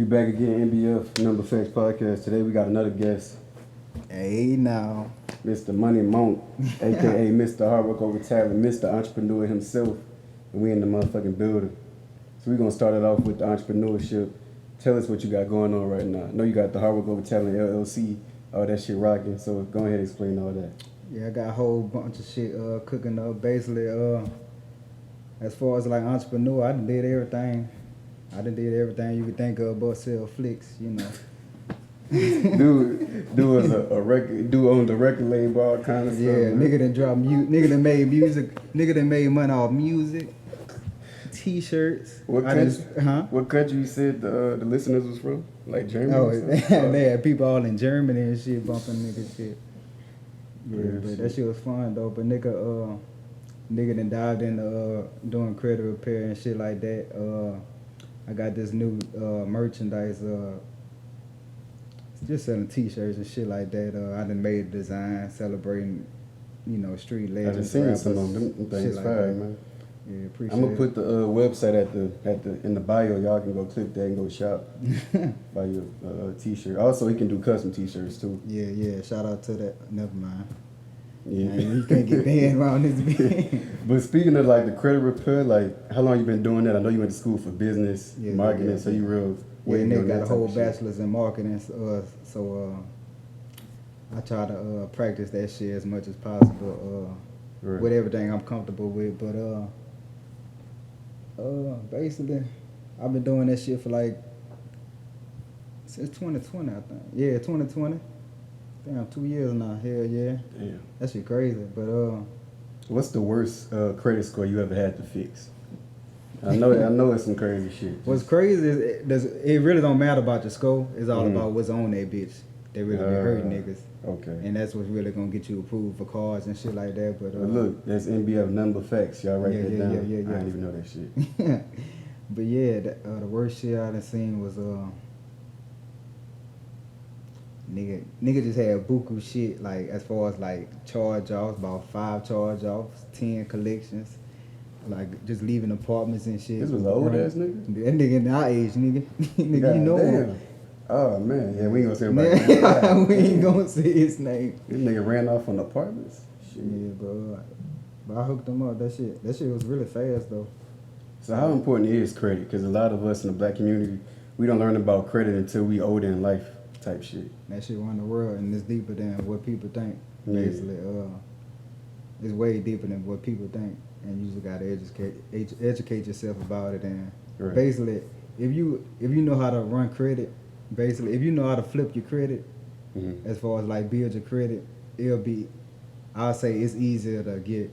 We back again, NBF Number Facts Podcast. Today we got another guest. Hey now. Mr. Money Monk, aka Mr. Hard Work Over Talent, Mr. Entrepreneur himself. And we in the motherfucking building. So we're gonna start it off with the entrepreneurship. Tell us what you got going on right now. I know you got the Hard Work Over Talent LLC, all that shit rocking. So go ahead and explain all that. Yeah, I got a whole bunch of shit cooking up. Basically, as far as like entrepreneur, I done did everything. I done did everything you could think of but sell flicks, you know. dude was a record, dude owned the record label, all kind of stuff. Yeah, man. nigga done dropped nigga done made music, nigga done made money off music, t-shirts. What country you said the listeners was from? Like Germany? Oh, they had people all in Germany and shit bumping nigga shit. Yeah, but that shit was fun though. But nigga done dived into doing credit repair and shit like that. I got this new merchandise, just selling t-shirts and shit like that. I done made a design celebrating, you know, street legends. I done seen some of them things like fire, that. man. Yeah, appreciate I'm gonna put the website in the bio. Y'all can go click that and go shop. Buy your t-shirt. Also, he can do custom t-shirts too. Yeah. Shout out to that. Never mind. Yeah, man, you can't get banned around this bitch. But speaking of like the credit repair, like how long you been doing that? I know you went to school for business marketing, so you real. Yeah, nigga got a whole bachelor's in marketing, so I try to practice that shit as much as possible with everything I'm comfortable with. But basically, I've been doing that shit for like since 2020, I think. Yeah, 2020. Damn, 2 years now. Hell yeah. Damn. That shit crazy. But what's the worst credit score you ever had to fix? I know it's some crazy shit. What's crazy is it really don't matter about your score. It's all about what's on that bitch. They really be hurting niggas. Okay. And that's what's really gonna get you approved for cars and shit like that. But look, that's NBF Number Facts. Y'all write that down. Yeah. I didn't even know that shit. But yeah, the worst shit I done seen was nigga just had buku shit, like as far as like charge offs, about 5 charge offs, 10 collections, like just leaving apartments and shit. This was an old ass nigga? That nigga in our age, nigga. Nigga, God, you know him. Oh man, yeah, we ain't gonna say about we ain't gonna say his name. This nigga ran off on apartments. Shit. Yeah, bro. But I hooked him up. That shit was really fast though. So how important is credit? Because a lot of us in the black community, we don't learn about credit until we older in life. Type shit. That shit run the world, and it's deeper than what people think. Basically, it's way deeper than what people think, and you just gotta educate yourself about it. And basically, if you know how to run credit, basically, if you know how to flip your credit, as far as like build your credit, I'll say it's easier to get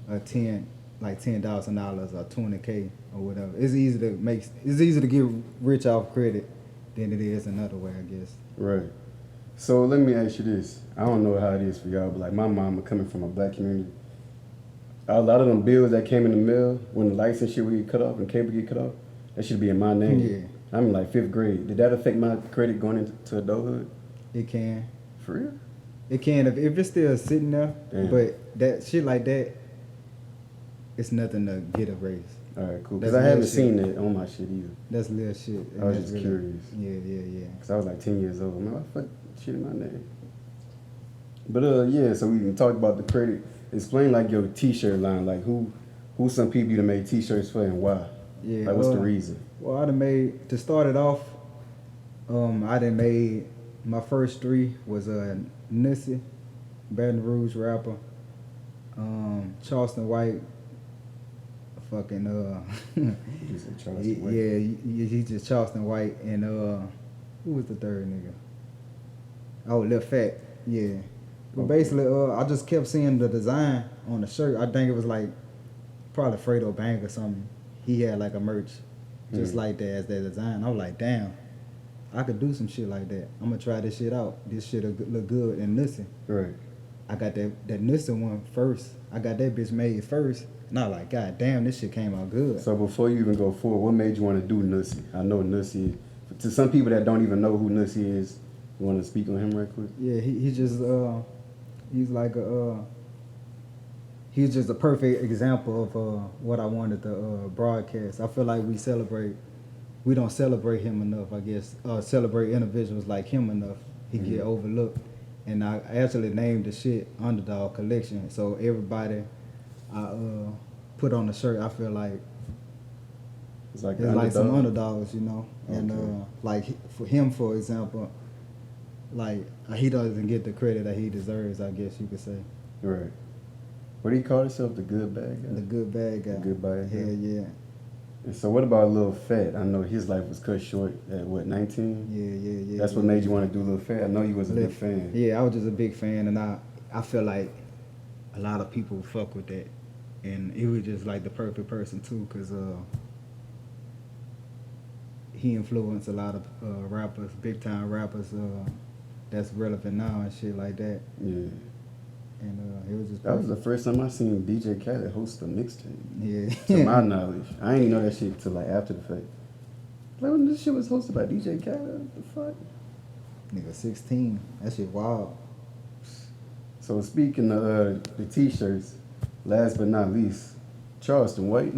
a $10,000 or $20K or whatever. It's easy to get rich off credit than it is another way, I guess. Right. So let me ask you this. I don't know how it is for y'all, but like my mama coming from a black community, a lot of them bills that came in the mail when the lights and shit would get cut off and cable get cut off, that should be in my name. Yeah. I'm in like 5th grade. Did that affect my credit going into adulthood? It can. For real? It can if it's still sitting there. Damn. But that shit like that, it's nothing to get a raise. All right, cool. Because I haven't seen that on my shit either. That's little shit. I was just curious. Yeah. Because I was like 10 years old. Man, why fuck shit in my name? But yeah, so we can talk about the credit. Explain like your t-shirt line. Like who's some people you done made t-shirts for and why? Yeah. Like what's the reason? Well, I done made, to start it off, I done made, my first 3 was Nussie, Baton Rouge rapper, Charleston White, fucking You said Charleston White. Yeah, he's just Charleston White, and who was the third nigga? Oh, Lil Phat, yeah. But basically, I just kept seeing the design on the shirt. I think it was like probably Fredo Bank or something. He had like a merch just like that as that design. I was like, damn, I could do some shit like that. I'm gonna try this shit out. This shit'll look good. And listen, Right. I got that Nussie one first. I got that bitch made first. And I was like, God damn, this shit came out good. So before you even go forward, what made you want to do Nussie? I know Nussie. To some people that don't even know who Nussie is, you want to speak on him right quick? Yeah, he's just he's like he's just a perfect example of what I wanted to broadcast. I feel like we celebrate we don't celebrate him enough, I guess. Celebrate individuals like him enough. He get overlooked. And I actually named the shit Underdog Collection. So everybody I put on the shirt, I feel like it's like some underdogs, you know. Okay. And like for him, for example, like he doesn't get the credit that he deserves, I guess you could say. Right. What do you call himself? The good bad guy? The good bad guy. The good bad guy. Hell yeah. And so what about Lil Phat? I know his life was cut short at what, 19? Yeah. That's what made you want to do Lil Phat? I know you was a big fan. Yeah, I was just a big fan, and I feel like a lot of people fuck with that. And he was just like the perfect person too, because he influenced a lot of rappers, big time rappers that's relevant now and shit like that. Yeah. And it was just that was the first time I seen DJ Khaled host a mixtape. Yeah. To my knowledge. I ain't know that shit till like after the fact. Like when this shit was hosted by DJ Khaled, what the fuck? Nigga 16. That shit wild. So speaking of the t-shirts, last but not least, Charleston White.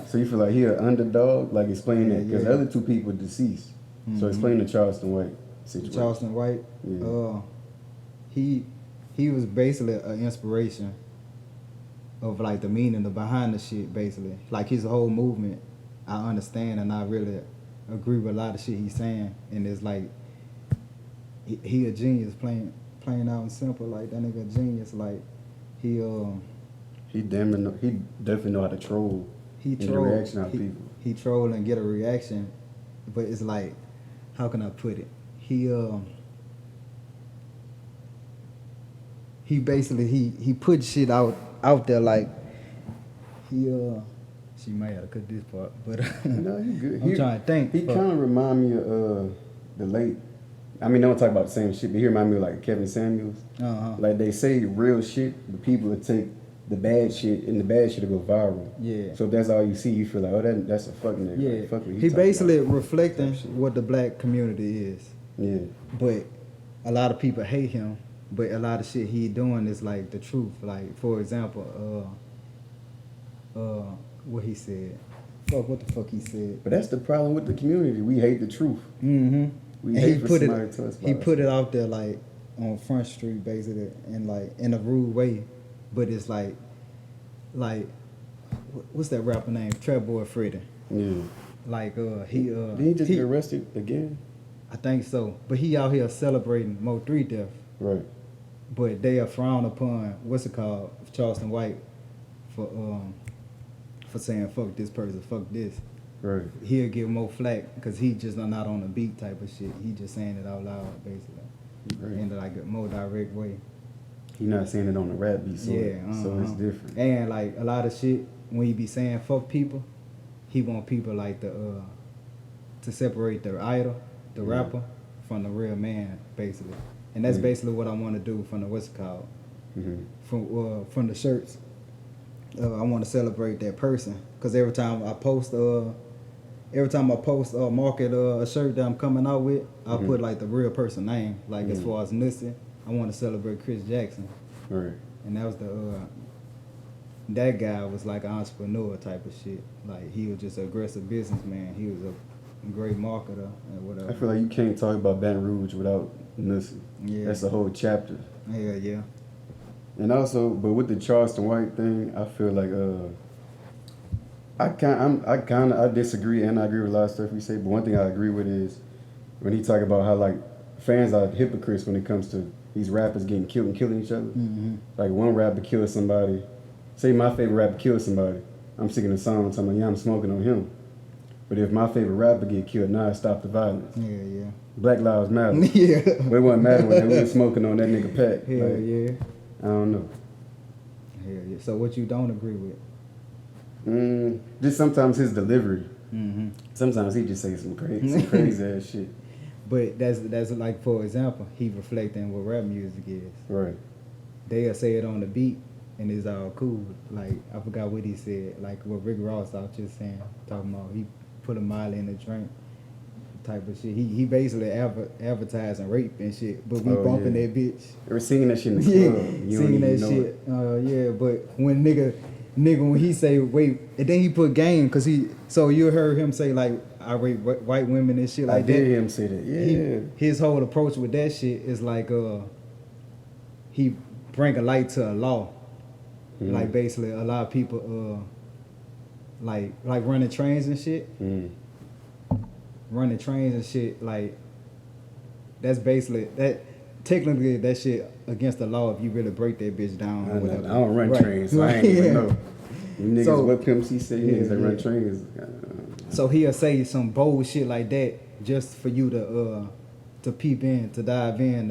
So you feel like he an underdog? Like explain that. Because the other two people deceased. So explain the Charleston White situation. Charleston White? Yeah. He was basically an inspiration of like the meaning behind the shit, basically. Like his whole movement, I understand and I really agree with a lot of shit he's saying. And it's like, he a genius, plain out and simple. Like that nigga a genius. Like he definitely know how to troll. He and get a reaction out of people. He troll and get a reaction, but it's like, how can I put it? He basically he put shit out there like she might have to cut this part, but no, he good. I'm trying to think. He kind of remind me of the late. I mean, don't talk about the same shit, but he remind me of like Kevin Samuels. Like they say real shit, but people will take the bad shit and the bad shit will go viral. Yeah. So if that's all you see, you feel like, oh, that's a fucking nigga. Yeah. Like, fuck what he basically reflecting what the black community is. Yeah. But a lot of people hate him. But a lot of shit he doing is like the truth. Like for example, what he said. Fuck, what the fuck he said. But that's the problem with the community. We hate the truth. Mm-hmm. We hate for somebody to tell us about He put it out there like on Front Street basically, and like in a rude way. But it's like what's that rapper name? Trap Boy Freddy. Yeah. Like Did he just get arrested again? I think so. But he out here celebrating Mo 3 death. Right. But they are frowned upon, Charleston White, for saying fuck this person, fuck this. Right. He'll give Mo flack because he just not on the beat type of shit. He just saying it out loud basically, right. In like a more direct way. He not saying it on the rap beat, so so it's different. And like a lot of shit, when he be saying fuck people, he want people like to separate the idol, the rapper, from the real man, basically. And that's basically what I want to do from the what's it called, from the shirts. I want to celebrate that person, cause every time I post, market a shirt that I'm coming out with, I put like the real person name. Like as far as Nussie, I want to celebrate Chris Jackson. Right. And that was that guy was like an entrepreneur type of shit. Like he was just an aggressive businessman. He was a great marketer and whatever. I feel like you can't talk about Baton Rouge without Nussie. Yeah. That's a whole chapter. Yeah. And also, but with the Charleston White thing, I feel like I disagree and I agree with a lot of stuff he say. But one thing I agree with is when he talk about how like fans are hypocrites when it comes to these rappers getting killed and killing each other. Mm-hmm. Like one rapper kills somebody. Say my favorite rapper kills somebody. I'm singing a song talking about, yeah, I'm smoking on him. But if my favorite rapper get killed, now I stop the violence. Yeah. Black Lives Matter. Yeah. But it wasn't matter when they was smoking on that nigga Pac. Hell like, yeah. I don't know. Hell yeah. So what you don't agree with? Just sometimes his delivery. Mm-hmm. Sometimes he just say some crazy ass shit. But that's like, for example, he reflecting what rap music is. Right. They'll say it on the beat and it's all cool. Like I forgot what he said. Like what Rick Ross I was just saying, talking about he put a mile in the drink type of shit. He basically advertising rape and shit, but we bumping that bitch. We're singing that shit in the club. Singing that shit. But when nigga nigga, when he say wait, and then he put game, cause so you heard him say like I rape white women and shit like that. I did hear him say that. Yeah. His whole approach with that shit is like he bring a light to a law. Like basically a lot of people like running trains and shit. Running trains and shit, like that's basically that. Technically, that shit against the law if you really break that bitch down. I don't run trains, so I ain't even know. You niggas, So, what Pimp C say? yeah, Niggas that run yeah. trains. So he'll say some bold shit like that just for you to peep in, to dive in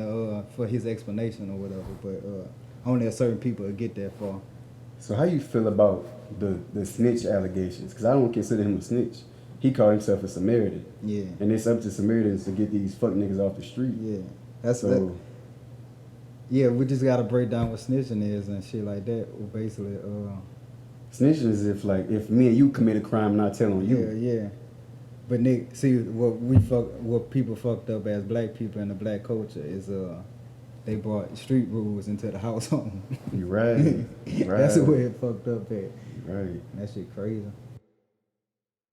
for his explanation or whatever. But only a certain people will get that far. So how you feel about the snitch allegations? Because I don't consider him a snitch. He called himself a Samaritan. Yeah. And it's up to Samaritans to get these fuck niggas off the street. Yeah. That's So that. Yeah, we just gotta break down what snitching is and shit like that. Well, basically, snitching is if me and you commit a crime, not telling you. yeah. But Nick, see what people fucked up as black people in the black culture is they brought street rules into the household. You right. That's the way it fucked up at. Right. That shit crazy.